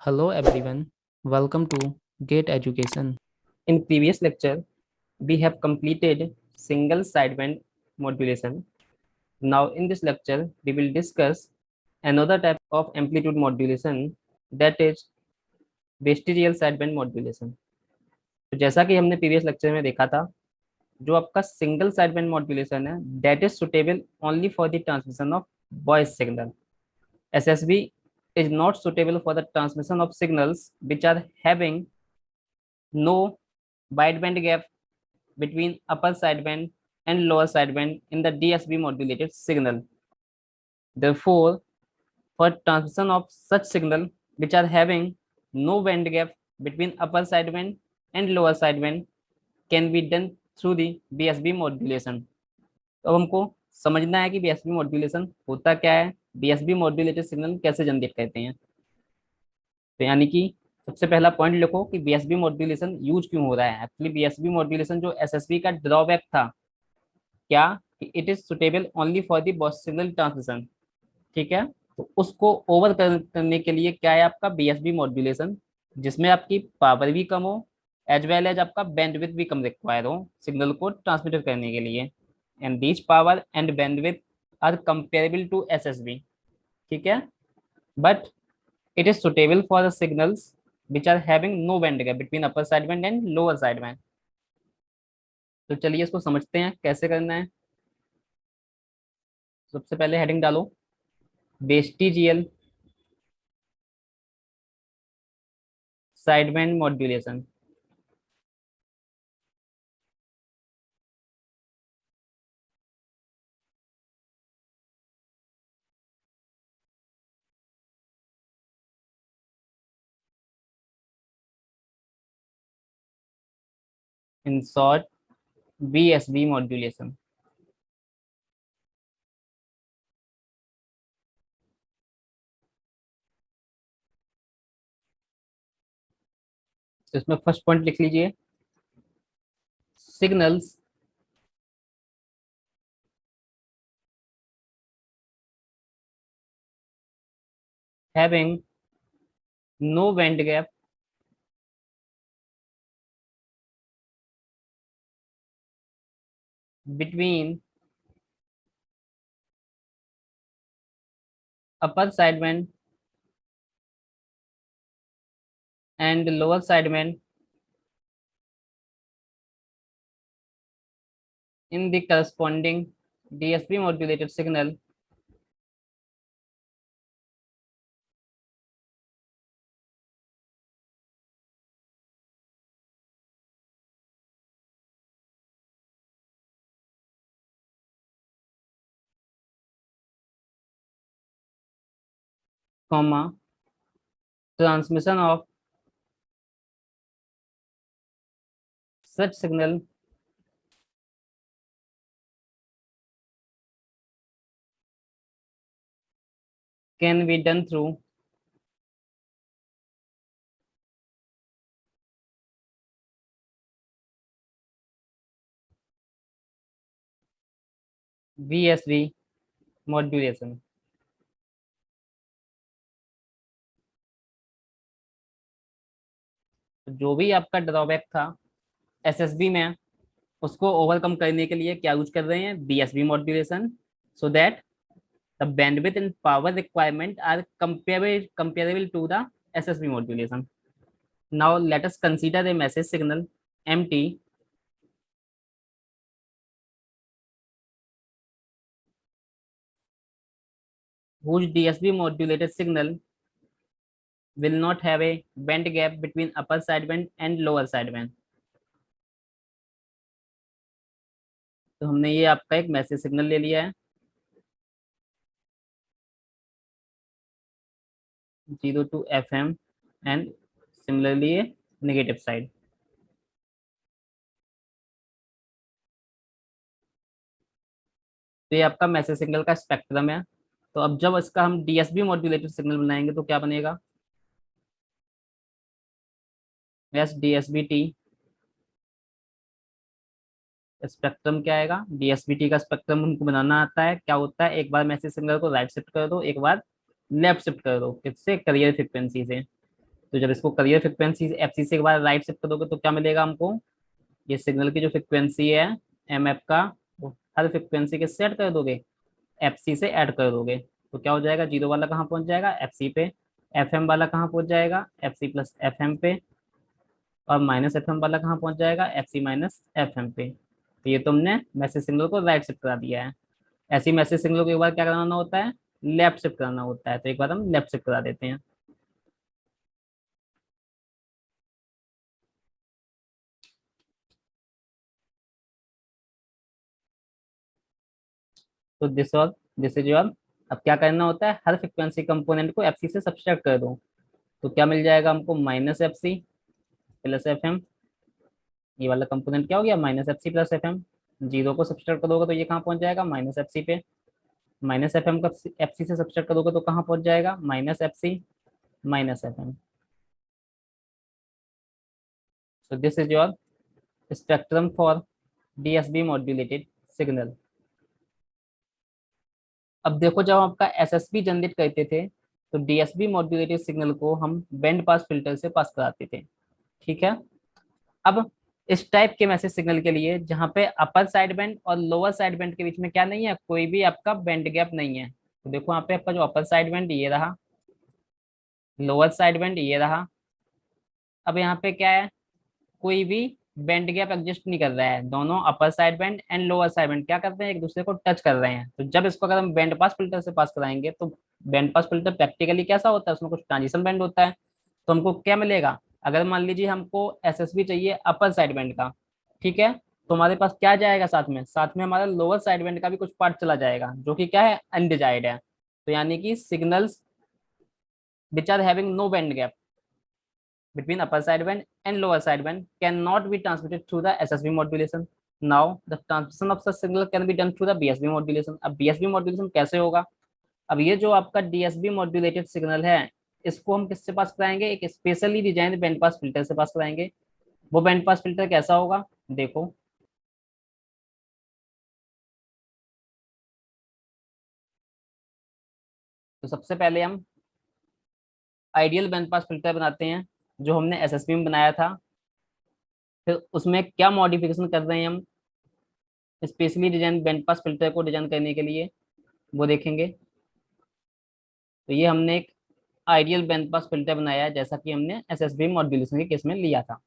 Hello everyone, welcome to Gate Education. In previous lecture, we have completed single sideband modulation. Now in this lecture, we will discuss another type of amplitude modulation, that is vestigial sideband modulation. तो जैसा कि हमने previous lecture में देखा था, जो आपका single sideband modulation है, that is suitable only for the transmission of voice signal. SSB is not suitable for the transmission of signals which are having no wideband gap between upper sideband and lower sideband in the DSB modulated signal. Therefore, for transmission of such signal which are having no band gap between upper sideband and lower sideband can be done through the BSB modulation. तो अब हमको समझना है कि BSB modulation होता क्या है, BSB modulated signal कैसे जनरेट करते हैं. तो यानी कि सबसे पहला पॉइंट लिखो कि BSB मॉड्यूलेशन यूज क्यों हो रहा है. एक्चुअली BSB मॉड्यूलेशन जो SSB का ड्रॉबैक था, क्या कि it is suitable only for the boss signal transmission. ठीक है, तो उसको ओवर करने के लिए क्या है आपका BSB मॉड्यूलेशन, जिसमें आपकी पावर भी कम हो एज वेल एज आपका बैंडविड्थ भी कम रिक्वायर हो सिग्नल को ट्रांसमिट करने के लिए. And these power and bandwidth are comparable to SSB. ठीक है, but it is suitable for the signals which are having no band gap between upper sideband and lower sideband. तो चलिए इसको समझते हैं कैसे करना है. सबसे पहले हेडिंग डालो, vestigial sideband modulation. In short BSB modulation. तो इसमें फर्स्ट पॉइंट लिख लीजिए, signals having no band gap between upper sideband and lower sideband in the corresponding DSB modulated signal comma transmission of such signal can be done through VSB modulation. जो भी आपका drawback था SSB में, उसको overcome करने के लिए क्या यूज कर रहे हैं, BSB modulation, so that the bandwidth and power requirement are comparable to the SSB modulation. Now let us consider a message signal MT whose DSB modulated signal will not have a band gap between upper sideband and lower sideband. तो हमने ये आपका एक message signal ले लिया है 02 FM and similarly ये negative side. तो ये आपका मैसेज सिग्नल का स्पेक्ट्रम है. तो अब जब इसका हम DSB मॉड्यूलेटेड सिग्नल बनाएंगे तो क्या बनेगा, यस DSBT. स्पेक्ट्रम क्या आएगा, DSBT का स्पेक्ट्रम हमको बनाना आता है. क्या होता है, एक बार मैसेज सिग्नल को राइट शिफ्ट कर दो, एक बार लेफ्ट शिफ्ट कर दो, किससे, करियर फ्रिक्वेंसी से. तो जब इसको करियर फ्रिक्वेंसी एफ सी से एक बार राइट शिफ्ट करोगे तो क्या मिलेगा हमको, ये सिग्नल की जो फ्रिक्वेंसी है एम एफ का, वो हर फ्रिक्वेंसी के सेट कर दोगे, एफ सी से ऐड कर दोगे, तो क्या हो जाएगा, जीरो वाला कहाँ पहुंच जाएगा, एफ सी पे, एफ एम वाला कहाँ पहुंच जाएगा, F C plus F M पे, और माइनस एफ एम वाला कहाँ पहुंच जाएगा, F C minus F M पे। तो ये तुमने मैसेज सिग्नल को राइट शिफ्ट करा दिया है। ऐसी मैसेज सिग्नल को एक बार क्या कराना होता है, लेफ्ट शिफ्ट कराना होता है, तो एक बार हम लेफ्ट शिफ्ट करा देते हैं। तो दिस इज योर, अब क्या करना होता है, हर फ्रिक्वेंसी कंपोनेंट को एफ सी से सब्सट्रैक्ट कर दो, तो क्या मिल जाएगा हमको, minus F C plus F M. ये वाला कंपोनेंट क्या हो गया, minus F C plus F M. Zero को सब्सट्रैक्ट करोगे तो ये कहाँ पहुंच जाएगा, माइनस एफ सी पे। माइनस एफ एम का एफ सी से सब्सट्रैक्ट करोगे तो कहाँ पहुंच जाएगा, minus F C minus F M. So this is your spectrum for DSB modulated signal. अब देखो, जब हम आपका एसएसबी जनरेट करते थे तो डीएसबी मॉड्यूलेटेड सिग्नल को हम बैंड पास फिल्टर से पास कराते थे, ठीक है। अब इस टाइप के मैसेज सिग्नल के लिए जहाँ पे अपर साइड बैंड और लोअर साइड बैंड के बीच में क्या नहीं है, कोई भी आपका बैंड गैप नहीं है, तो देखो यहाँ पे आपका जो अपर साइड बैंड ये रहा, लोअर साइड बैंड ये रहा। अब यहाँ पे क्या है, कोई भी बैंड गैप एग्जिस्ट नहीं कर रहा है, दोनों अपर side band and lower side band क्या करते हैं, एक दूसरे को टच कर रहे हैं। तो जब इसको अगर हम बैंड पास फिल्टर से पास कराएंगे तो बैंड पास फिल्टर प्रैक्टिकली कैसा होता है, उसमें कुछ ट्रांजिशन बैंड होता है। तो हमको क्या मिलेगा, अगर मान लीजिए हमको एसएसबी चाहिए अपर साइड बैंड का, ठीक है, तो हमारे पास क्या जाएगा साथ में, साथ में हमारा लोअर साइड बैंड का भी कुछ पार्ट चला जाएगा जो कि क्या है, अनडिजायर्ड है। तो यानी कि signals which are having no band gap between upper sideband and lower sideband cannot be transmitted through the SSB modulation. Now, the transmission of such signal can be done through the BSB modulation. अब BSB modulation कैसे होगा, अब ये जो आपका DSB modulated signal है, इसको हम किससे पास कराएंगे, एक specially design band pass filter से पास कराएंगे। वो बैंड पास फिल्टर कैसा होगा, देखो, तो सबसे पहले हम आइडियल बैंड पास फिल्टर बनाते हैं जो हमने एसएसबी में बनाया था। फिर उसमें क्या मॉडिफिकेशन कर रहे हैं हम specially design band pass filter को डिजाइन करने के लिए, वो देखेंगे। तो ये हमने एक आइडियल बैंड पास फिल्टर बनाया है जैसा कि हमने एसएसबी मॉड्यूलेशन के केस में लिया था।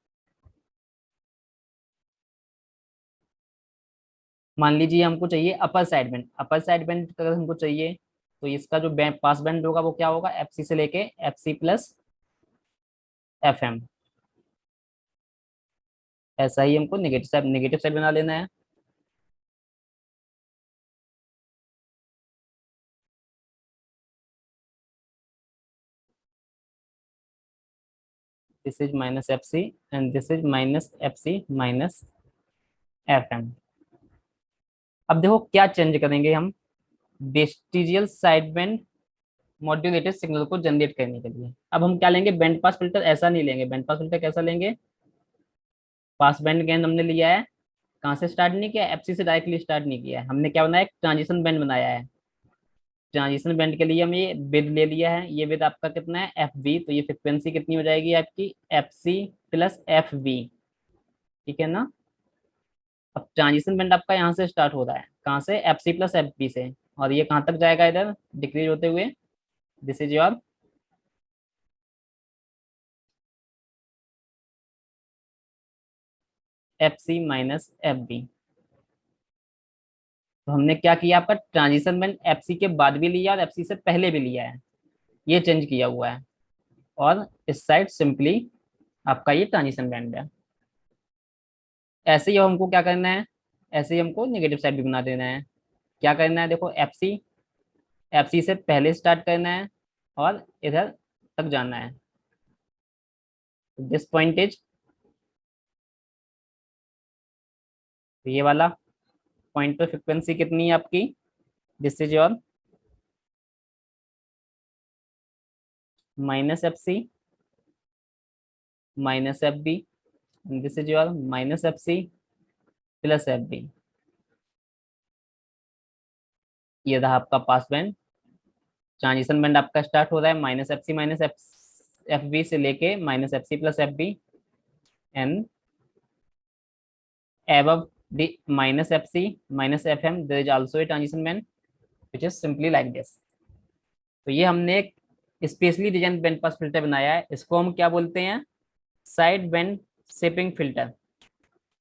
मान लीजिए हमको चाहिए अपर साइड बैंड, अपर साइड बैंड अगर हमको चाहिए तो इसका जो बैंड पास बैंड होगा वो क्या होगा, एफ सी से लेके F C plus F M. ऐसा ही हमको नेगेटिव साइड बना लेना है। This is minus F C and this is minus F C minus F M. अब देखो क्या चेंज करेंगे हम vestigial side band modulated signal को जनरेट करने के लिए। अब हम क्या लेंगे, बैंड पास फिल्टर ऐसा नहीं लेंगे, बैंड पास फिल्टर कैसा लेंगे, पास बैंड गेन हमने लिया है, कहाँ से स्टार्ट नहीं किया, एफसी से डायरेक्टली स्टार्ट नहीं किया है, हमने क्या बनाया, एक ट्रांजिशन बैंड बनाया है। ट्रांजिशन बैंड के लिए हम ये विद ले लिया है, ये विद आपका कितना है, एफ बी, तो ये फ्रिक्वेंसी कितनी हो जाएगी आपकी, F C plus F B, ठीक है ना। अब ट्रांजिशन बैंड आपका यहाँ से स्टार्ट हो रहा है, कहाँ से, F C plus F B से, और ये कहाँ तक जाएगा इधर डिक्रीज होते हुए, this is your F C minus F B. तो हमने क्या किया, आपका ट्रांजिशन बैंड एफसी के बाद भी लिया और एफसी से पहले भी लिया है, ये चेंज किया हुआ है। और इस साइड सिंपली आपका ये ट्रांजिशन बैंड है। ऐसे ही अब हमको क्या करना है, ऐसे ही हमको नेगेटिव साइड भी बना देना है। क्या करना है, देखो, एफसी, एफसी से पहले स्टार्ट करना है और इधर तक जाना है, दिस पॉइंट इज, ये वाला पॉइंट पे फ्रिक्वेंसी कितनी है आपकी, this is your minus F C minus F B, this is your minus F C plus F B. ये रहा आपका पास बैंड। ट्रांजिशन बैंड आपका स्टार्ट हो रहा है minus F C minus F F B से लेके minus F C plus F B and above the minus fc minus fm there is also a transition band which is simply like this. तो ये हमने एक specially design band pass filter बनाया है, इसको हम क्या बोलते हैं, side band shaping filter.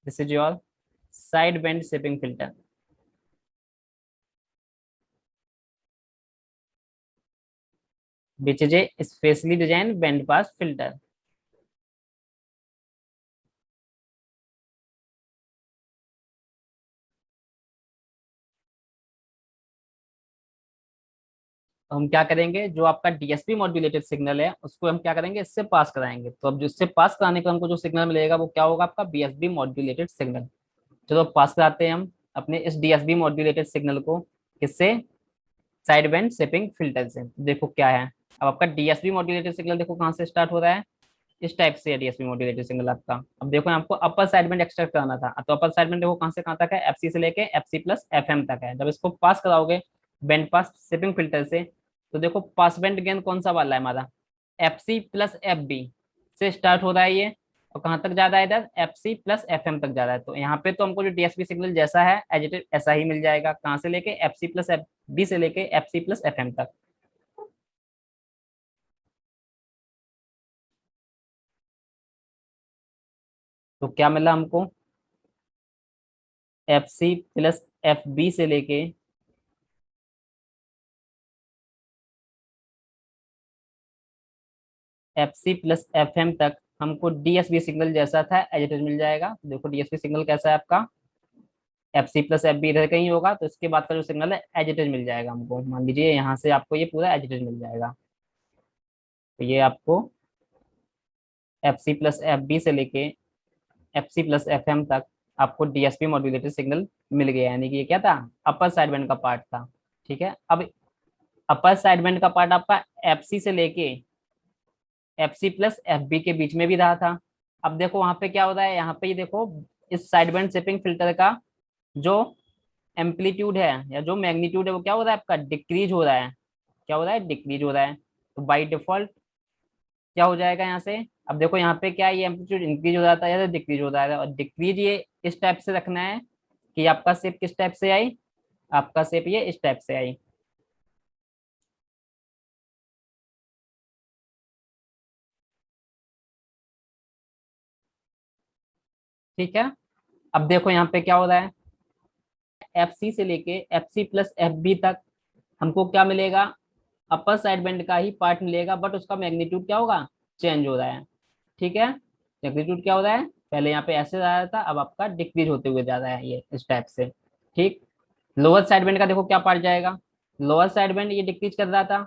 This is your side band shaping filter which is a specially designed band pass filter. तो हम क्या करेंगे, जो आपका डीएसपी मॉड्यूलेटेड सिग्नल है उसको हम क्या करेंगे, इससे पास कराएंगे. तो अब जिससे पास कराने को हमको जो सिग्नल मिलेगा वो क्या होगा, आपका बीएसबी मॉड्यूलेटेड सिग्नल. चलो पास कराते हैं हम अपने इस डीएसबी मॉड्यूलेटेड सिग्नल को, किससे, साइड बैंड शेपिंग फिल्टर से. देखो क्या है, अब आपका डीएसबी मॉड्यूलेटेड सिग्नल देखो कहाँ से स्टार्ट हो रहा है, इस टाइप से है डीएसपी मॉड्यूलेटेड सिग्नल आपका. अब देखो आपको अपर साइड बैंड एक्सट्रैक्ट कराना था, तो अपर साइड बैंड देखो कहाँ से कहाँ तक है, एफसी से लेके एफसी प्लस एफएम तक है. जब इसको पास कराओगे बैंड पास शेपिंग फिल्टर से, तो देखो पास बैंड गेन कौन सा वाला है हमारा, एफसी प्लस एफ बी से स्टार्ट हो रहा है ये, और कहाँ तक जा रहा है इधर, एफसी प्लस एफएम तक जा रहा है. तो यहाँ पे तो हमको जो डीएसपी सिग्नल जैसा है एज इट इज ऐसा ही मिल जाएगा, कहाँ से लेके एफसी प्लस एफ बी से लेके एफसी प्लस एफएम तक. तो क्या मिला हमको, F C plus F B से लेके F C plus F M तक हमको डीएसबी सिग्नल जैसा था एज इट इज मिल जाएगा. देखो डीएसबी सिग्नल कैसा है आपका, F C plus F B इधर कहीं होगा, तो इसके बाद का जो सिग्नल है एज इट इज मिल जाएगा हमको. मान लीजिए यहाँ से आपको ये पूरा एज इट इज मिल जाएगा. तो ये आपको F C plus F B से लेके F C plus F M तक आपको डीएसपी मॉड्यूलेटेड सिग्नल मिल गया. यानी कि ये क्या था, अपर साइड बैंड का पार्ट था. ठीक है, अब अपर साइड बैंड का पार्ट आपका एफ सी से लेके F C plus F B के बीच में भी रहा था. अब देखो वहां पे क्या हो रहा है, यहाँ पे ये देखो इस साइड बैंड शेपिंग फिल्टर का जो एम्पलीट्यूड है या जो मैग्नीट्यूड है वो क्या हो रहा है आपका, डिक्रीज हो रहा है. क्या हो रहा है, डिक्रीज हो रहा है. तो बाई डिफॉल्ट क्या हो जाएगा यहाँ से, अब देखो यहाँ पे क्या, ये एम्पलीट्यूड इंक्रीज हो जाता है या डिक्रीज हो रहा है, और डिक्रीज ये इस टाइप से रखना है कि आपका शेप किस टाइप से आई, आपका शेप ये इस टाइप से आई. ठीक है, अब देखो यहाँ पे क्या हो रहा है, एफ सी से लेके F C plus F B तक हमको क्या मिलेगा, अपर साइड बैंड का ही पार्ट मिलेगा, बट उसका मैग्नीट्यूड क्या होगा, चेंज हो रहा है. ठीक है, मैग्नीट्यूड क्या हो रहा है, पहले यहाँ पे ऐसे जा रहा था, अब आपका डिक्रीज होते हुए जा रहा है ये इस टाइप से. ठीक, लोअर साइड बैंड का देखो क्या पार्ट जाएगा, लोअर साइड बैंड ये डिक्रीज कर रहा था.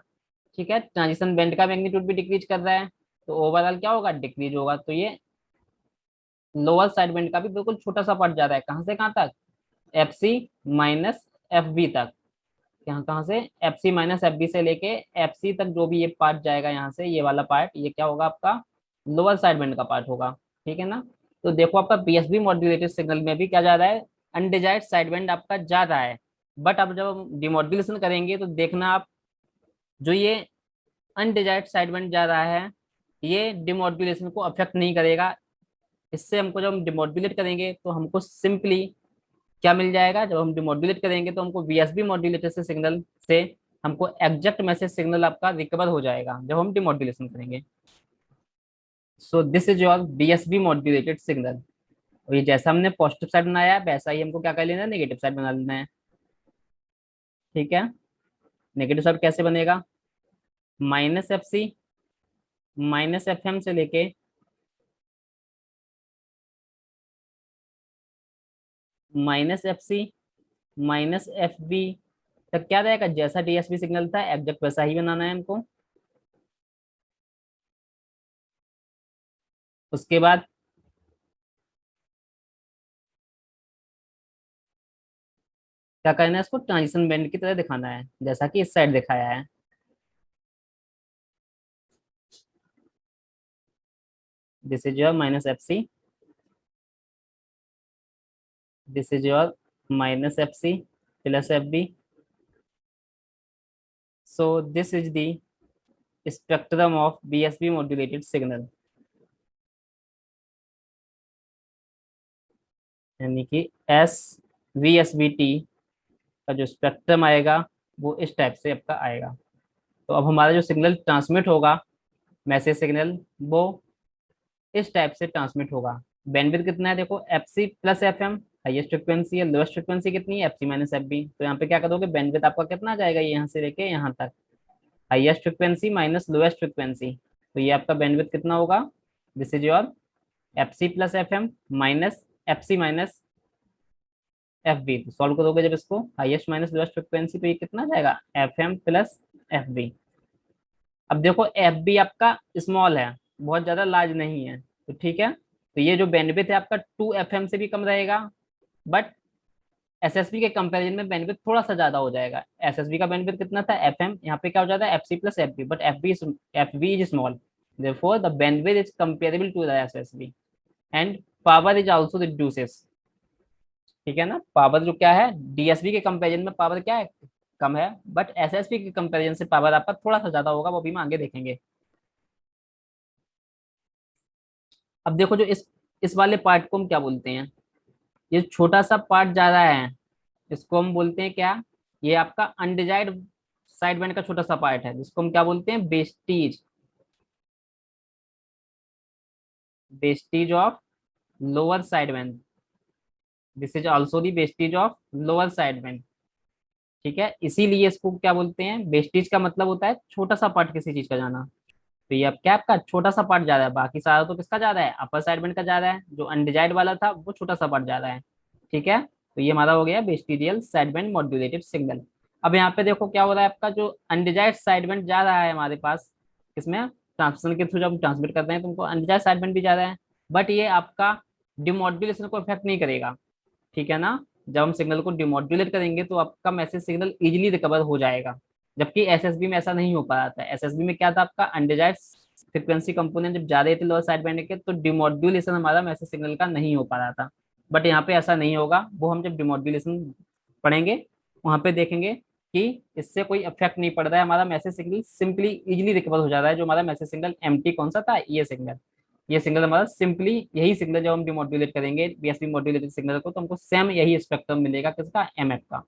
ठीक है, ट्रांजिशन बैंड का मैग्नीट्यूड भी डिक्रीज कर रहा है, तो ओवरऑल क्या होगा, डिक्रीज होगा. तो ये लोअर साइड बैंड का भी बिल्कुल छोटा सा पार्ट जा रहा है, कहाँ से कहाँ तक, F C minus F B तक. यहाँ कहाँ से, F C minus F B से लेके एफ सी तक जो भी ये पार्ट जाएगा यहाँ से, ये वाला पार्ट ये क्या होगा आपका, लोअर साइड बैंड का पार्ट होगा. ठीक है ना. तो देखो आपका बीएसबी मॉड्यूलेटेड सिग्नल में भी क्या जा रहा है, अनडिजायर्ड साइड बैंड आपका जा रहा है. बट अब जब हम डिमॉड्यूलेशन करेंगे तो देखना आप, जो ये अनडिजायर्ड साइड बैंड जा रहा है ये डिमॉड्यूलेशन को अफेक्ट नहीं करेगा. इससे हमको जब हम डिमॉड्यूलेट करेंगे तो हमको सिंपली क्या मिल जाएगा, जब हम डिमॉड्यूलेट करेंगे तो हमको बीएसबी मॉड्यूलेटर से सिग्नल से हमको एग्जैक्ट मैसेज सिग्नल आपका रिकवर हो जाएगा जब हम डिमॉड्यूलेशन करेंगे. सो this is your BSB modulated signal. और ये जैसा हमने पॉजिटिव साइड बनाया है वैसा ही हमको क्या कर लेना है, नेगेटिव साइड बना लेना है. ठीक है, नेगेटिव साइड कैसे बनेगा, minus F C minus F M से लेके minus F C minus F B तक क्या रहेगा, जैसा डीएसपी सिग्नल था एग्जैक्ट वैसा ही बनाना है हमको. उसके बाद क्या करना है, इसको ट्रांजिशन बैंड की तरह दिखाना है जैसा कि इस साइड दिखाया है. This is your minus F C, this is your minus F C plus F B. So this is the spectrum of BSB modulated signal, यानी कि एस वीएसबीटी का जो स्पेक्ट्रम आएगा वो इस टाइप से आपका आएगा। तो अब हमारा जो सिग्नल ट्रांसमिट होगा, मैसेज सिग्नल, वो इस टाइप से ट्रांसमिट होगा। बैंडविड्थ कितना है देखो, F C plus F M highest frequency है, लोएस्ट फ्रिक्वेंसी कितनी है, F C minus F B. तो यहाँ पे क्या करोगे, बैंडविड्थ आपका कितना आ जाएगा, यहाँ से लेके यहाँ तक, highest frequency minus lowest frequency. तो ये आपका बैंडविड्थ कितना होगा, this is your F C plus F M minus F C minus F B. तो सॉल्व करोगे जब इसको, हाइएस्ट माइनस लोएस्ट फ्रिक्वेंसी, तो ये कितना आ जाएगा, F M plus F B. अब देखो एफ बी आपका स्मॉल है, बहुत ज्यादा लार्ज नहीं है, तो ठीक है। तो ये जो बैंडविड्थ है आपका 2 FM से भी कम रहेगा, बट एसएसबी के कंपैरिजन में बैंडविड्थ थोड़ा सा ज्यादा हो जाएगा। एसएसबी का बैंडविड्थ कितना था, एफएम, यहाँ पे क्या हो जाता है, F C plus F B, but F B is small, therefore the bandwidth is comparable to the SSB and power is also reduces। ठीक है ना, पावर जो क्या है, डीएसबी के कंपैरिजन में पावर क्या है, कम है, बट एसएसबी के कंपैरिजन से पावर आपका थोड़ा सा ज्यादा होगा, वो भी हम आगे देखेंगे। अब देखो जो इस वाले पार्ट को हम क्या बोलते हैं, ये छोटा सा पार्ट जा रहा है, इसको हम बोलते हैं क्या, ये आपका अनडिजायर्ड साइड बैंड का छोटा सा पार्ट है, जिसको हम क्या बोलते हैं, Vestige, Vestige of lower side band. This is also the Vestige of lower side band. ठीक है, इसीलिए इसको क्या बोलते हैं, वेस्टीज का मतलब होता है छोटा सा पार्ट किसी चीज का जाना। तो ये अब क्या आपका छोटा सा पार्ट जा रहा है, बाकी सारा तो किसका जा रहा है, अपर साइड बैंड का जा रहा है, जो अनडिजायर्ड वाला था वो छोटा सा पार्ट जा रहा है। ठीक है, तो ये हमारा हो गया vestigial side band modulated signal. अब यहाँ पे देखो क्या हो रहा है, आपका जो अनडिजायर्ड साइड बैंड जा रहा है हमारे पास, किसमें, ट्रांसमिशन के थ्रू जब हम ट्रांसमिट करते हैं तुमको अनडिजायर्ड साइड बैंड भी जा रहा है, बट ये आपका डिमॉड्यूलेशन को इफेक्ट नहीं करेगा। ठीक है ना, जब हम सिग्नल को डिमॉड्यूलेट करेंगे तो आपका मैसेज सिग्नल इजीली रिकवर हो जाएगा, जबकि एसएसबी में ऐसा नहीं हो पा रहा था। एसएसबी में क्या था, आपका अनडिजायर्ड फ्रिक्वेंसी कंपोनेंट जब जा रहे थे लोअर साइड बैंड के, तो डिमॉड्यूलेशन हमारा मैसेज सिग्नल का नहीं हो पा रहा था। बट यहाँ पे ऐसा नहीं होगा, वो हम जब डिमॉड्यूलेशन पढ़ेंगे वहां पे देखेंगे कि इससे कोई इफेक्ट नहीं पड़ रहा है, हमारा message signal simply easily recover हो जा रहा है। जो हमारा मैसेज सिग्नल एमटी कौन सा था, ये सिग्नल हमारा सिंपली, यही सिग्नल जब हम डिमॉड्यूलेट करेंगे बीएसबी मॉड्यूलेटेड सिग्नल को, तो हमको सेम यही स्पेक्ट्रम मिलेगा, किसका, एमएफ का।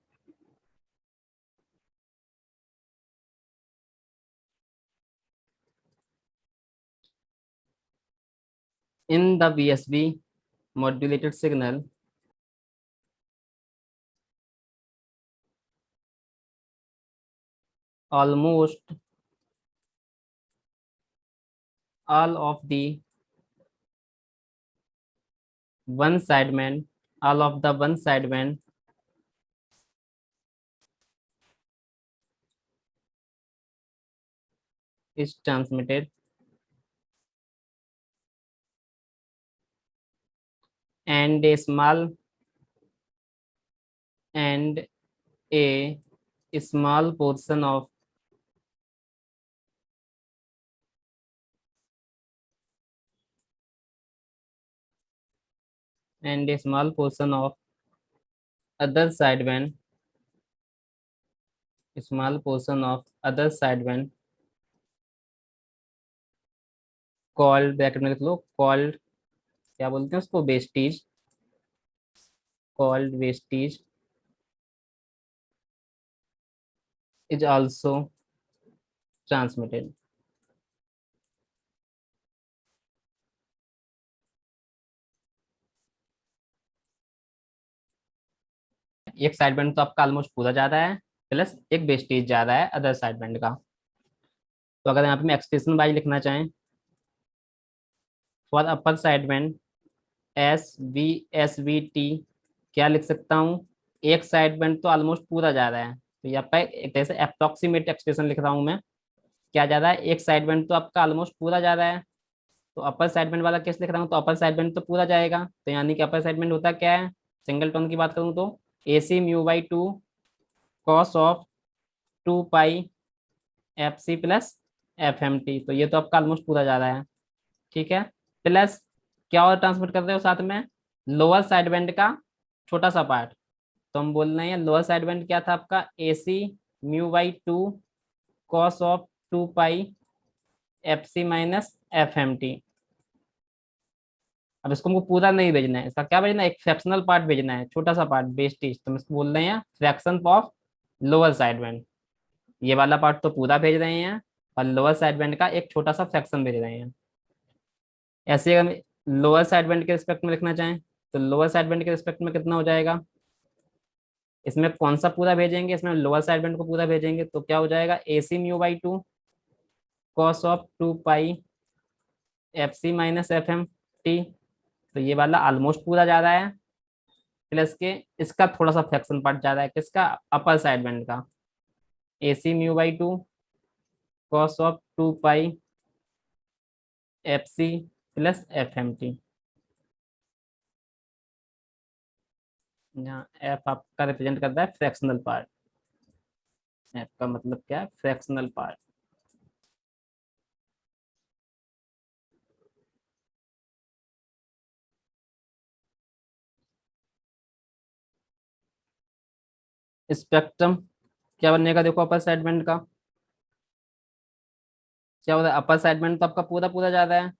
In the VSB modulated signal, almost all of the one sideband, all of the one sideband is transmitted, and a small and a small portion of and a small portion of other sideband, small portion of other sideband called, bracket में लिख लो, called, क्या बोलते हैं उसको, Vestige, called vestige is also transmitted। एक side band तो आपका almost पूरा जा रहा है, प्लस एक वेस्टेज जा रहा है अदर साइड बैंड का। तो अगर यहाँ पे मैं एक्सप्रेशन वाइज लिखना चाहें, for upper side band S V T, क्या लिख सकता हूँ, एक साइड बैंड तो ऑलमोस्ट पूरा जा रहा है, तो यहाँ पे एक तरह से अप्रोक्सीमेट एक्सप्रेशन लिख रहा हूँ मैं, क्या जा रहा है, एक साइड बैंड तो आपका ऑलमोस्ट पूरा जा रहा है, तो अपर साइड बैंड वाला केस लिख रहा हूँ, तो अपर साइड बैंड तो पूरा जाएगा, तो यानी कि अपर साइड बैंड होता क्या है, सिंगल टोन की बात करूँ तो AC μ/2 cos of 2 pi FC plus FMT। तो ये तो आपका ऑलमोस्ट पूरा जा रहा है। ठीक है, प्लस क्या और ट्रांसमिट कर रहे हो साथ में, लोअर साइड बैंड का छोटा सा पार्ट। तो हम बोल रहे हैं लोअर साइड बैंड क्या था आपका, AC μ/2 cos of 2 pi F C minus F M T. अब इसको हमको पूरा नहीं भेजना है, इसका क्या भेजना है, एक फ्रैक्शनल पार्ट भेजना है, छोटा सा पार्ट, वेस्टेज, तो हम इसको बोल रहे हैं fraction of lower side band. ये वाला पार्ट तो पूरा भेज रहे हैं और लोअर साइड बैंड का एक छोटा सा फ्रैक्शन भेज रहे हैं। ऐसे अगर लोअर साइड बैंड के रिस्पेक्ट में लिखना चाहें तो लोअर साइड बैंड के रिस्पेक्ट में कितना हो जाएगा, इसमें कौन सा पूरा भेजेंगे, इसमें लोअर साइड बैंड को पूरा भेजेंगे तो क्या हो जाएगा, A C mu by two cos of two pi F C minus F M T. तो ये वाला ऑलमोस्ट पूरा जा रहा है, प्लस के इसका थोड़ा सा फ्रैक्शन पार्ट जा रहा है, किसका, अपर साइड बैंड का, A C mu by two cos of two pi F C plus F M T. यहाँ एफ आपका रिप्रेजेंट करता है फ्रैक्शनल पार्ट, एफ का मतलब क्या है, फ्रैक्शनल पार्ट। स्पेक्ट्रम क्या बनेगा, देखो अपर साइड बैंड का क्या होता है, अपर साइड बैंड तो आपका पूरा पूरा जा रहा है,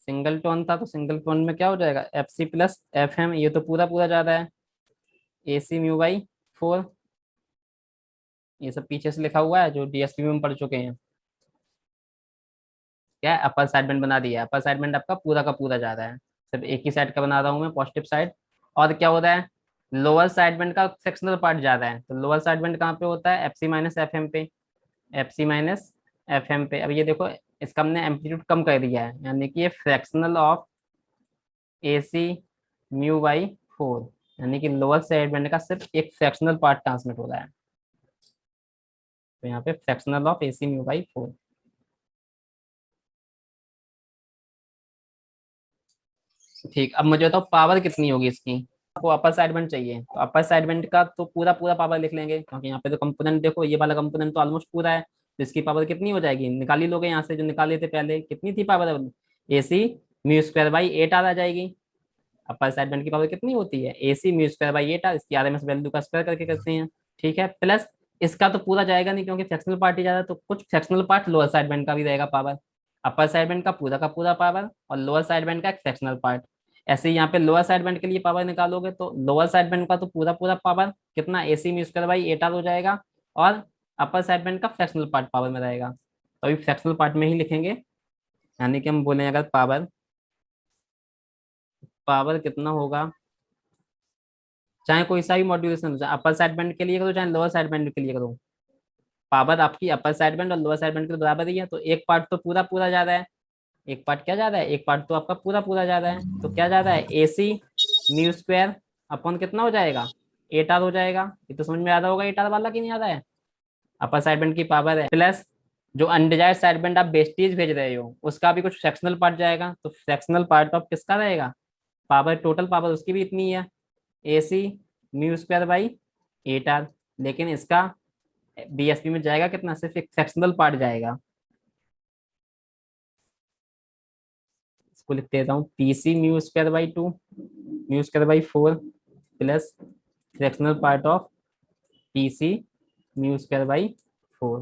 सिंगल टोन था तो सिंगल टोन में क्या हो जाएगा, F C plus F M, ये तो पूरा पूरा जा रहा है, A C mu by four. ये सब पीछे से लिखा हुआ है जो डीएसपी में हम पढ़ चुके हैं। क्या है, अपर साइड बैंड बना दिया, अपर साइड बैंड आपका पूरा का पूरा जा रहा है, सिर्फ एक ही साइड का बना रहा हूँ मैं, पॉजिटिव साइड। और क्या हो रहा है, लोअर साइड बैंड का सेक्शनल पार्ट जा रहा है, तो लोअर साइड बैंड कहाँ पे होता है, F C minus F M पे, F C minus F M पे। अब ये देखो, इसका हमने एम्पलीट्यूड कम कर दिया है, यानी कि ये fractional of A C mu by four, यानी कि लोअर साइड बैंड का सिर्फ एक फ्रैक्शनल पार्ट ट्रांसमिट हो रहा है, तो यहाँ पे fractional of A C mu by four. ठीक, अब मुझे बताओ पावर कितनी होगी इसकी, आपको अपर साइड बैंड चाहिए तो अपर साइड बैंड का तो पूरा पूरा पावर लिख लेंगे, क्योंकि यहाँ पे तो कंपोनेंट देखो, ये वाला कंपोनेंट तो ऑलमोस्ट पूरा है, तो इसकी पावर कितनी हो जाएगी, निकाल ही लोगे यहाँ से, जो निकाले थे पहले कितनी थी power, A C mu square by eight आ जाएगी। अपर साइड बैंड की पावर कितनी होती है, A C mu square by eight, इसकी आरएमएस वैल्यू का स्क्वायर करके करते हैं। ठीक है, प्लस इसका तो पूरा जाएगा नहीं क्योंकि फ्रैक्शनल पार्ट ही ज्यादा, तो कुछ fractional part lower side band का भी रहेगा पावर, अपर साइड बैंड का पूरा पावर और लोअर साइड बैंड का एक फ्रैक्शनल पार्ट। ऐसे ही यहाँ पे लोअर साइड बैंड के लिए पावर निकालोगे तो लोअर साइड बैंड का तो पूरा पूरा पावर कितना, A C mu square by eight R हो जाएगा, और अपर साइड बैंड का फ्रैक्शनल पार्ट पावर में रहेगा, तो अभी फ्रैक्शनल पार्ट में ही लिखेंगे, यानी कि हम बोलें अगर पावर, पावर कितना होगा, चाहे कोई सा भी मॉड्यूलेशन हो, चाहे अपर साइड बैंड के लिए करो चाहे लोअर साइड बैंड के लिए करो, पावर आपकी अपर साइड बैंड और लोअर साइड बैंड के तो बराबर ही है, तो एक पार्ट तो पूरा पूरा जा रहा है, एक पार्ट क्या जा रहा है, एक पार्ट तो आपका पूरा पूरा जा रहा है, तो क्या जा रहा है, A C mu square upon कितना हो जाएगा, एट आर हो जाएगा। ये तो समझ में आ रहा होगा एट आर वाला कि नहीं आ रहा है, अपर साइड बैंड की पावर है, प्लस जो अनडिजायर्ड साइड बैंड आप बेस्टीज भेज रहे हो उसका भी कुछ फ्रैक्शनल पार्ट जाएगा, तो फ्रैक्शनल पार्ट ऑफ किसका रहेगा, पावर, टोटल पावर उसकी भी इतनी है, A C mu square by eight R, लेकिन इसका बीएसपी में जाएगा कितना, सिर्फ एक फ्रैक्शनल पार्ट जाएगा, इसको लिख देता हूँ, P C mu square by two mu square by four plus fractional part of P C mu square by four.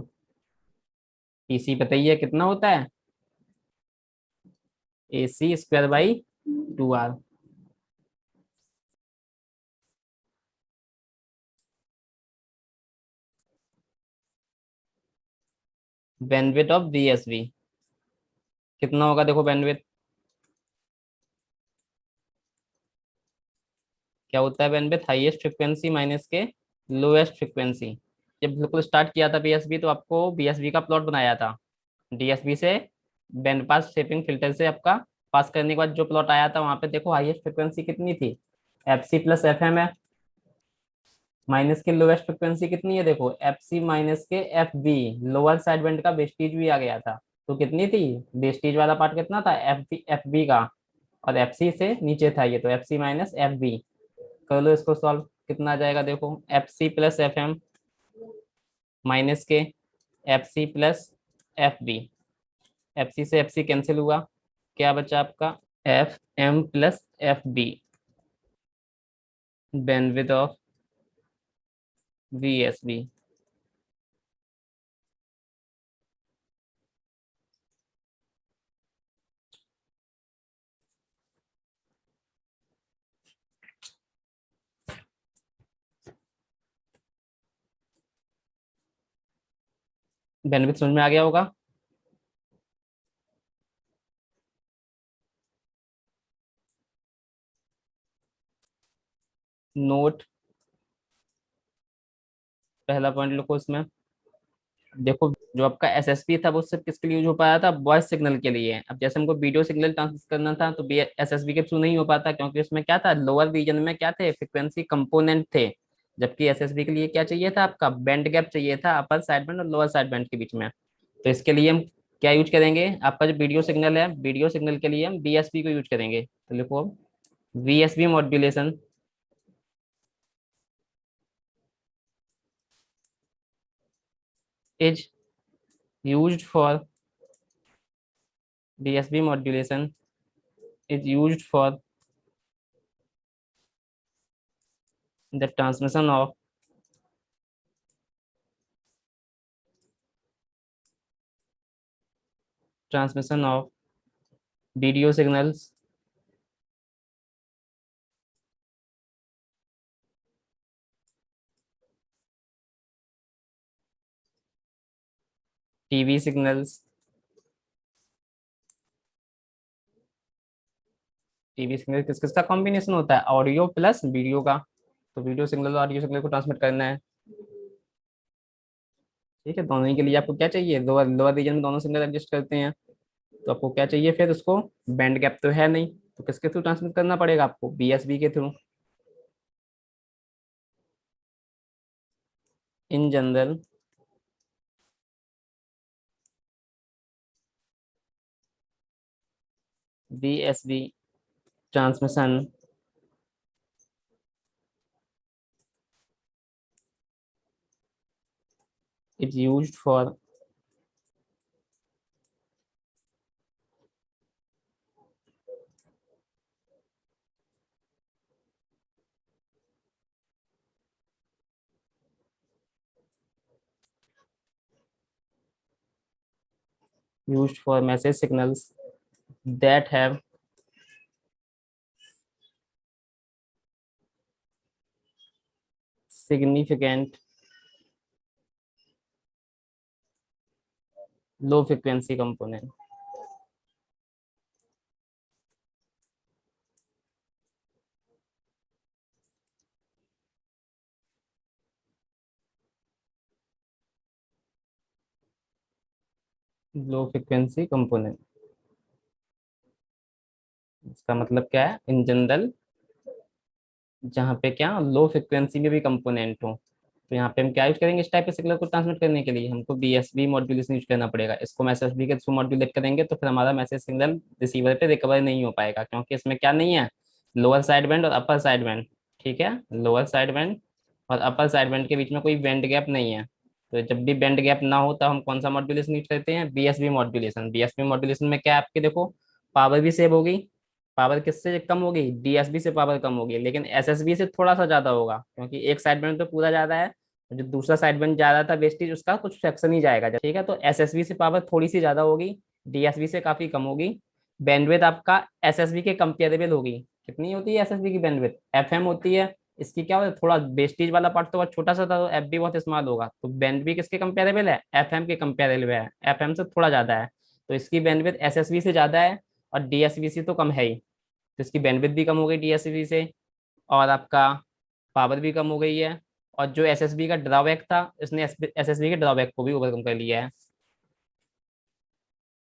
P C बताइए कितना होता है, A C square by two R. Bandwidth of BSB कितना होगा, देखो bandwidth क्या होता है, बैंडविड्थ हाईएस्ट फ्रिक्वेंसी माइनस के लोएस्ट फ्रिक्वेंसी। जब बिल्कुल स्टार्ट किया था बीएसबी तो आपको बीएसबी का प्लॉट बनाया था, डीएसबी से बैंड पास शेपिंग फिल्टर से आपका पास करने के बाद जो प्लॉट आया था वहां पे देखो हाईएस्ट फ्रिक्वेंसी कितनी थी, F C plus F M है, माइनस के लोएस्ट फ्रिक्वेंसी कितनी है, देखो एफ सी माइनस के F B, lower side band का वेस्टीज भी आ गया था, तो कितनी थी, वेस्टीज वाला पार्ट कितना था, एफ बी का, और एफ सी से नीचे था ये, तो F C minus F B, कर लो इसको सॉल्व, कितना आ जाएगा देखो, F C plus F M minus के F C plus F B, F C से एफ सी कैंसिल हुआ, क्या बचा आपका, F M plus F B, bandwidth of V S B. Bandwidth समझ में आ गया होगा। नोट, पहला पॉइंट लिखो इसमें। देखो, जो आपका एसएसपी था वो सिर्फ किसके लिए यूज हो पाया था? वॉइस सिग्नल के लिए। अब जैसे हमको वीडियो सिग्नल ट्रांसमिट करना था तो भी एसएसबी के थ्रू नहीं हो पाता, क्योंकि उसमें क्या था, लोअर रीजन में क्या थे, फ्रिक्वेंसी कंपोनेंट थे। जबकि एसएसबी के लिए क्या चाहिए था, आपका बैंड गैप चाहिए था अपर साइड बैंड और लोअर साइड बैंड के बीच में। तो इसके लिए हम क्या यूज करेंगे, आपका जो वीडियो सिग्नल है, वीडियो सिग्नल के लिए हम बीएसबी को यूज करेंगे। तो लिखो, VSB modulation is used for DSB modulation is used for the transmission of video signals, TV signals। TV signal किस किसका कॉम्बिनेशन होता है, ऑडियो प्लस वीडियो का। तो वीडियो सिग्नल और ऑडियो सिग्नल को ट्रांसमिट करना है। ठीक है, दोनों ही के लिए आपको क्या चाहिए, लोअर लोअर रीजन में दोनों सिग्नल एडजस्ट करते हैं। तो आपको क्या चाहिए फिर उसको, बैंड गैप तो है नहीं, तो किसके थ्रू ट्रांसमिट करना पड़ेगा आपको, बीएसबी के through. In general BSB transmission is used for message signals that have significant low frequency component. Low frequency component, इसका मतलब क्या है, इन जनरल जहाँ पे क्या लो फ्रिक्वेंसी में भी कंपोनेंट हो। तो यहाँ पे हम क्या यूज करेंगे, इस टाइप के सिग्नल को ट्रांसमिट करने के लिए हमको बीएसबी मॉड्यूलेशन यूज करना पड़ेगा। इसको हम एसएसबी के थ्रू मॉड्यूलेट करेंगे तो फिर हमारा मैसेज सिग्नल रिसीवर पे रिकवर नहीं हो पाएगा, क्योंकि इसमें क्या नहीं है, लोअर साइड बैंड और अपर साइड बैंड। ठीक है, लोअर साइड बैंड और अपर साइड बैंड के बीच में कोई बैंड गैप नहीं है। तो जब भी बैंड गैप ना हो तब हम कौन सा मॉड्यूलेशन यूज करते हैं, बीएसबी मॉड्यूलेशन। बीएसबी मॉड्यूलेशन में क्या है आपके, देखो, पावर भी सेव होगी। पावर किससे कम होगी, डीएसबी से पावर कम होगी, लेकिन एसएसबी से थोड़ा सा ज्यादा होगा, क्योंकि एक साइड बैंड तो पूरा ज्यादा है, जो दूसरा साइड बैंड जा रहा था वेस्टेज उसका कुछ फ्रैक्शन ही जाएगा। ठीक है, तो एसएसबी से पावर थोड़ी सी ज्यादा होगी, डीएसबी से काफी कम होगी। बैंडविड्थ आपका एसएसबी के कंपेरेबल होगी। कितनी होती है एसएसबी की बैंडविड्थ, एफएम होती है। इसकी क्या होता है, थोड़ा वेस्टेज वाला पार्ट तो बहुत छोटा सा था, तो एफ भी बहुत स्मॉल होगा। तो बैंड भी किसके कंपेरेबल है, एफएम के कंपेरेबल है, एफएम से थोड़ा ज्यादा है। तो इसकी बैंडविड्थ एसएसबी से ज्यादा है, और डीएसबी से तो कम है ही। तो इसकी बैंडविड्थ भी कम हो गई डीएसबी से, और आपका पावर भी कम हो गई है। और जो एसएसबी का ड्रॉबैक था, इसने एसएसबी के ड्रॉबैक को भी ओवरकम कर लिया है।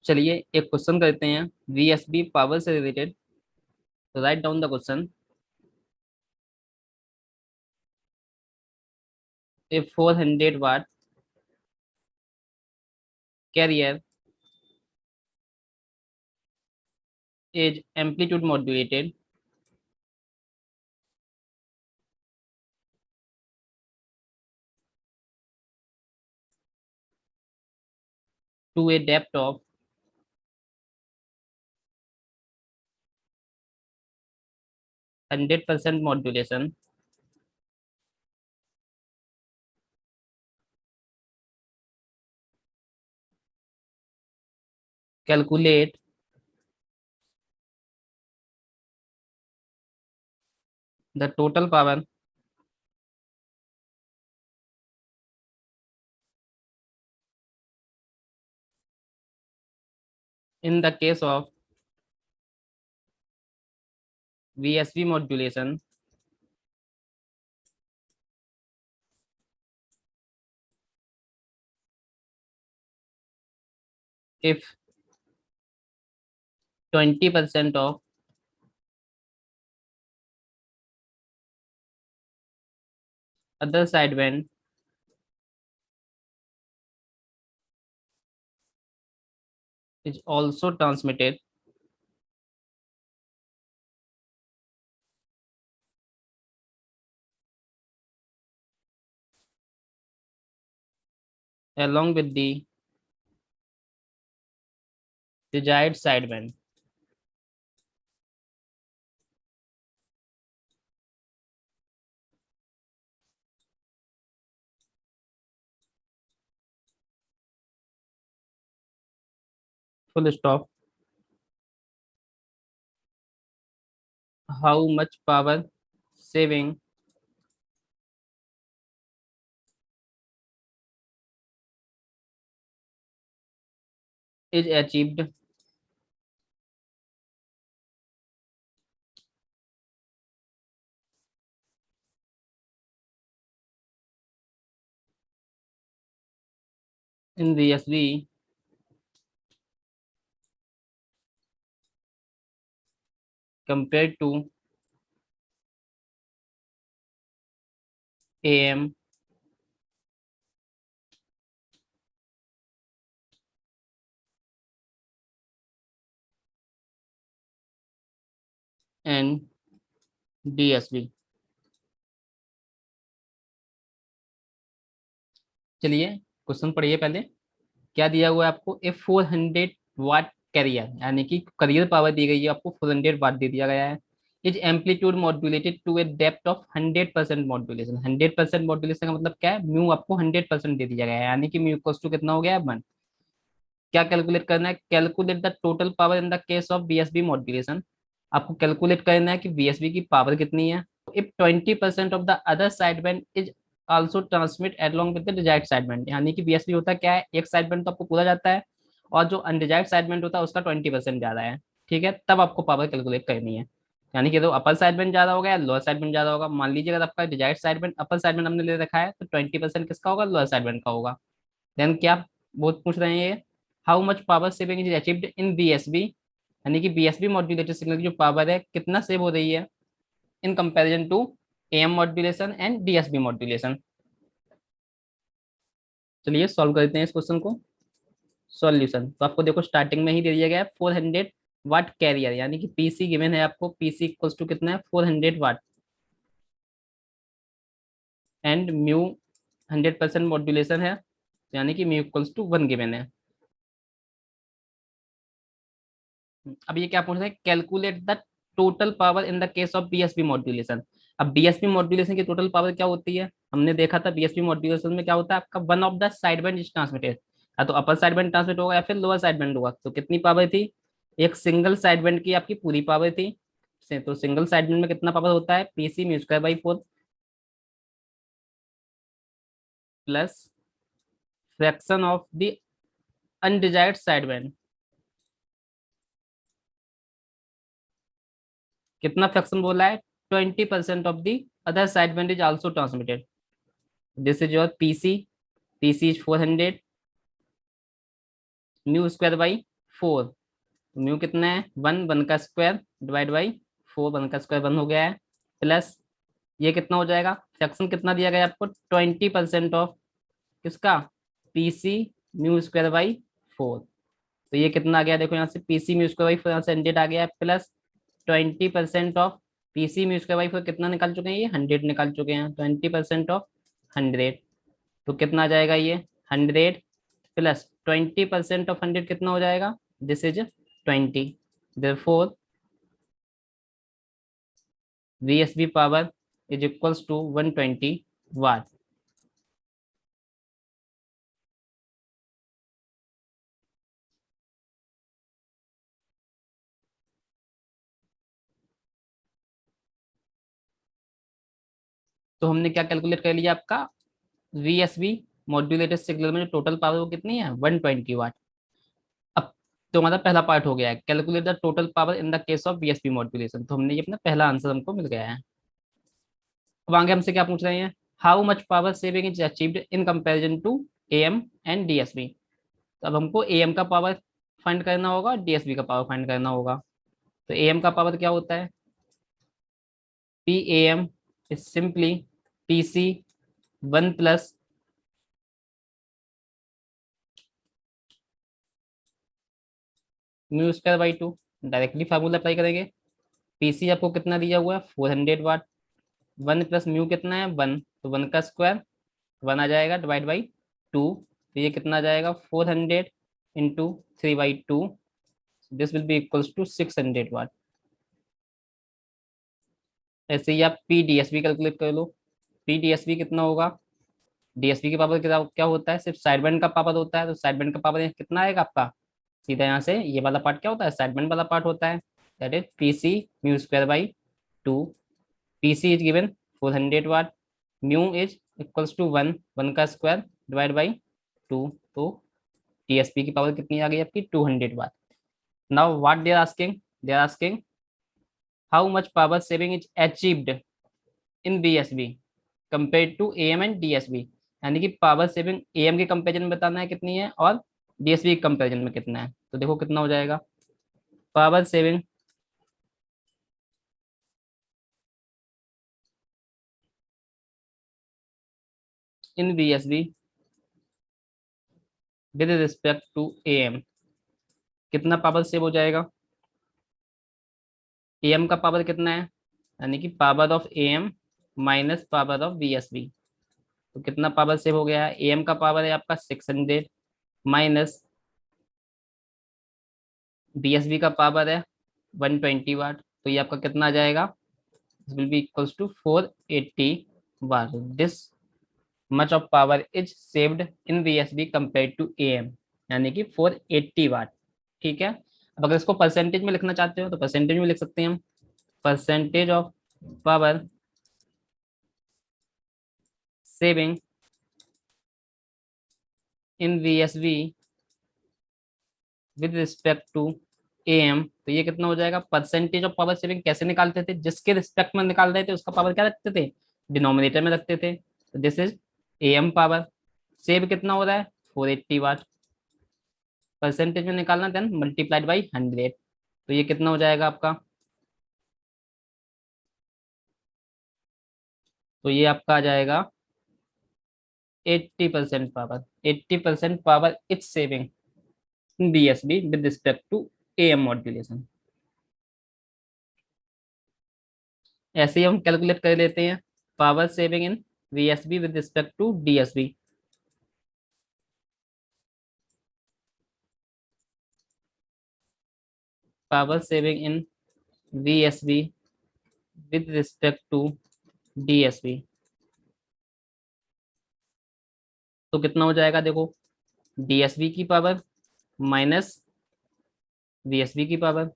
चलिए एक क्वेश्चन करते हैं वीएसबी पावर से रिलेटेड। तो write down the question. A 400 watt carrier is amplitude modulated to a depth of 100% modulation. Calculate the total power In the case of VSB modulation, if 20% of other sideband is also transmitted along with the desired sideband. Full stop. How much power saving is achieved in VSB compared to AM and DSB? चलिए question पढ़िए पहले। क्या दिया हुआ है आपको? ए 400 वाट career, यानी कि कैरियर पावर दी गई है आपको, 400 वाट दे दिया गया है। Is amplitude modulated to a depth of 100% modulation. 100% modulation का मतलब क्या है? म्यू आपको 100% दे दिया गया है, यानी कि म्यू इक्वल्स टू कितना हो गया है? 1। क्या कैलकुलेट करना है? Calculate the total power in the case of BSB modulation. आपको कैलकुलेट करना है कि बीएसबी की पावर कितनी है। If 20% of the other sideband is also transmit along with the desired sideband, यानी कि बीएसबी होता क्या है? एक साइडबैंड तो आपको पूरा जाता है, और जो अनडिजायर्ड साइडबैंड होता है उसका 20% ज्यादा है। ठीक है, तब आपको पावर कैलकुलेट करनी है। यानी कि तो अपर साइडबैंड ज्यादा होगा या लोअर साइडबैंड ज्यादा होगा। मान लीजिए अगर आपका डिजायर्ड साइडबैंड अपर साइडबैंड हमने ले रखा है, तो 20% किसका होगा? लोअर साइडबैंड का होगा। देन क्या बहुत पूछ रहे हैं ये? How much power saving is achieved in BSB, यानी कि बीएसबी मॉड्यूलेटेड सिग्नल की जो पावर है कितना सेव हो रही है in comparison to AM modulation and DSB modulation. चलिए सॉल्व करते हैं इस क्वेश्चन को। सॉल्यूशन तो आपको देखो स्टार्टिंग में ही दे दिया गया है 400 वाट कैरियर, यानी कि पीसी गिवन है आपको। पीसी इक्वल्स टू कितना है? 400 वाट। एंड म्यू 100% मॉड्यूलेशन है, यानी कि म्यू इक्वल्स टू 1 गिवन है। अब ये क्या पूछ रहे हैं? Calculate the total power in the case of BSB modulation. अब बीएसबी मॉड्यूलेशन की टोटल पावर क्या होती है? हमने देखा था बीएसबी मॉड्यूलेशन में क्या होता है आपका? One of the side band is transmitted, या तो अपर साइड बैंड ट्रांसमिट होगा या फिर लोअर साइड बैंड होगा। तो कितनी पावर थी? एक सिंगल साइड बैंड की आपकी पूरी पावर थी। तो सिंगल साइड बैंड में कितना पावर होता है? PC mu square by 4 plus fraction of the undesired side band. कितना फ्रैक्शन बोला है? 20% of the other side band is also transmitted. This is your PC. PC is 400 mu square by 4। Mu कितना है? 1। 1 का square divide by 4। 1 का square 1 हो गया है। प्लस ये कितना हो जाएगा? फ्रैक्शन कितना दिया गया है आपको? 20% ऑफ किसका? PC mu square by 4। तो ये कितना आ गया? देखो यहाँ से पीसी म्यू स्क्वायर बाई 4 यहाँ से 100 आ गया है, plus 20% of PC mu square by 4 कितना निकाल चुके हैं? ये 100 निकाल चुके हैं। 20% ऑफ 100, तो कितना आ जाएगा ये? 100 प्लस 20% ऑफ 100 कितना हो जाएगा? This is 20। Therefore VSB power is equals to 120 watt. तो हमने क्या कैलकुलेट कर लिया आपका? वीएसबी मॉड्यूलेटेड सिग्नल में जो टोटल पावर वो कितनी है? 120 वाट। अब तो हमारा पहला पार्ट हो गया है, calculate the total power in the case of VSP modulation. तो हमने ये अपना पहला आंसर हमको मिल गया है। अब आगे हमसे क्या पूछ रहे हैं, how much power saving is achieved in comparison to AM and DSB. तो अब हमको एएम का पावर फाइंड करना होगा, डीएसबी का पावर फाइंड करना होगा। तो एएम का पावर क्या होता है, P M is simply PC 1 plus mu square by 2। Directly formula apply करेंगे। पीसी आपको कितना दिया हुआ है, 400 वाट। 1 प्लस म्यू कितना है, 1, तो 1 का स्क्वायर 1 आ जाएगा, डिवाइड बाई 2। तो ये कितना आ जाएगा, 400 into 3/2। This will be equals to 600 watt. ऐसे ही आप पी डीएसबी कैलकुलेट कर लो। पी डीएसबी कितना होगा, डीएसबी की पावर क्या क्या होता है, सिर्फ साइड बैंड का पावर होता है। तो साइड बैंड का पावर कितना आएगा आपका, सीधा यहाँ से ये वाला पार्ट क्या होता है, साइड बैंड वाला पार्ट होता है। That is PC mu square by 2। PC is given 400 watt, mu is equals to 1, 1 का स्क्वायर डिवाइड बाई 2। तो टीएसपी की पावर कितनी आ गई आपकी, 200 watt. Now what they are asking how much power saving is achieved in BSB compare to AM and DSB. यानी कि power saving AM के comparison में बताना है कितनी है, और डीएसबी के कंपेरिजन में कितना है। तो देखो कितना हो जाएगा, power saving in BSB with respect to AM, कितना पावर सेव हो जाएगा। एएम का पावर कितना है, यानी कि power of AM minus power of BSB. तो कितना पावर सेव हो गया है, एएम का पावर है आपका 600 माइनस बीएसबी का पावर है 120 वाट। तो ये आपका कितना आ जाएगा, this will be equals to 480 watt. This much of power is saved in BSB compare to AM, यानी कि 480 वाट। ठीक है। अब अगर इसको परसेंटेज में लिखना चाहते हो तो परसेंटेज में लिख सकते हैं हम, percentage of power saving in BSB with respect to AM. तो ये कितना हो जाएगा, परसेंटेज ऑफ पावर सेविंग कैसे निकालते थे, जिसके रिस्पेक्ट में निकाल रहे थे उसका पावर क्या रखते थे, डिनोमिनेटर में रखते थे। तो this is am power, save कितना हो रहा है 480 वाट, परसेंटेज में निकालना देन मल्टीप्लाइड बाई 100। तो ये कितना हो जाएगा आपका, तो ये आपका आ जाएगा 80% power, 80% power it's saving in BSB with respect to AM modulation. ऐसे ही हम कैलकुलेट कर लेते हैं power saving in VSB with respect to DSB. Power saving in VSB with respect to DSB, तो कितना हो जाएगा, देखो डीएसबी की पावर माइनस वीएसबी की power.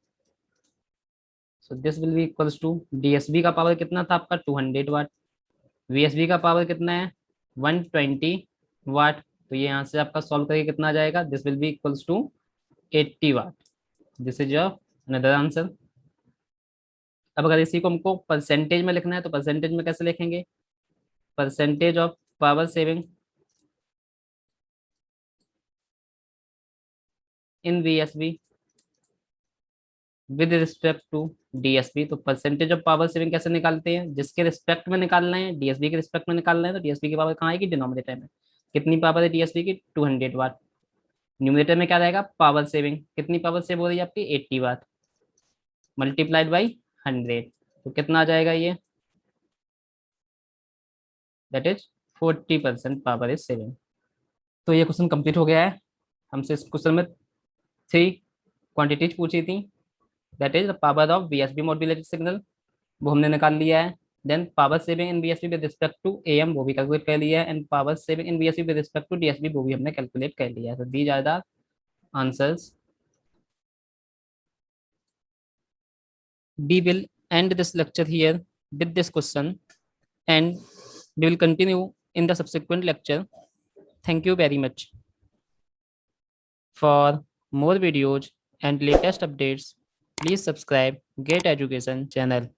So this will be equals to, DSB का पावर कितना था आपका 200 वाट, वीएसबी का पावर कितना है 120 वाट। तो ये यहाँ से आपका सॉल्व करके कितना आ जाएगा, this will be equals to 80 watt. This is your another answer. अब अगर इसी को हमको परसेंटेज में लिखना है तो परसेंटेज में कैसे लिखेंगे, percentage of power saving in VSB with respect to DSB. तो परसेंटेज ऑफ पावर सेविंग कैसे निकालते हैं, जिसके रिस्पेक्ट में निकालना है, डीएसबी के रिस्पेक्ट में निकालना है। तो डीएसबी की पावर कहाँ आएगी, डिनोमिनेटर में। कितनी पावर है डीएसबी की, 200 वाट। न्यूमिनेटर में क्या रहेगा, पावर सेविंग, कितनी पावर सेव हो रही है आपकी 80 वाट, मल्टीप्लाइड बाई 100। तो कितना आ जाएगा ये, that is 40% power is saving. तो ये क्वेश्चन कंप्लीट हो गया है। हमसे इस क्वेश्चन में 3 क्वांटिटीज पूछी थी, that is the power of BSB modulated signal, वो हमने निकाल लिया है। Then power saving in BSB with respect to AM, वो भी कैलकुलेट कर लिया है। And power saving in BSB with respect to DSB, वो भी हमने कैलकुलेट कर लिया है। तो these are the answers. We will end this lecture here with this question, and we will continue in the subsequent lecture. Thank you very much. For more videos and latest updates, please subscribe Get Education channel.